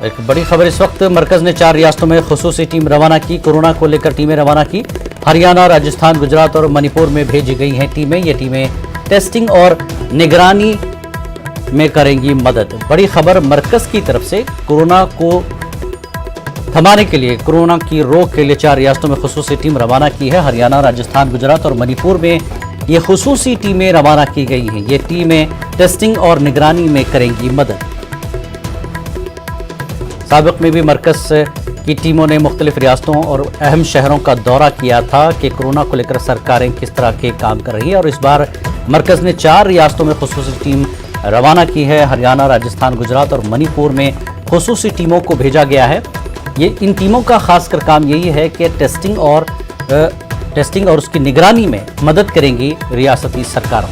एक बड़ी खबर इस वक्त, मरकज ने 4 रियासतों में खुसूसी टीम रवाना की। कोरोना को लेकर टीमें रवाना की। हरियाणा, राजस्थान, गुजरात और मणिपुर में भेजी गई हैं टीमें। ये टीमें टेस्टिंग और निगरानी में करेंगी मदद। बड़ी खबर मरकज की तरफ से, कोरोना को थमाने के लिए, कोरोना की रोक के लिए 4 रियासतों में खुसूसी टीम रवाना की है। हरियाणा, राजस्थान, गुजरात और मणिपुर में ये खुसूसी टीमें रवाना की गई हैं। ये टीमें टेस्टिंग और निगरानी में करेंगी मदद। साबिक में भी मरकज की टीमों ने मुख्तलिफ रियासतों और अहम शहरों का दौरा किया था कि कोरोना को लेकर सरकारें किस तरह के काम कर रही हैं, और इस बार मरकज ने 4 रियासतों में खुसूसी टीम रवाना की है। हरियाणा, राजस्थान, गुजरात और मणिपुर में खुसूसी टीमों को भेजा गया है। ये इन टीमों का खासकर काम यही है कि टेस्टिंग और उसकी निगरानी में मदद करेंगी रियासती सरकारों।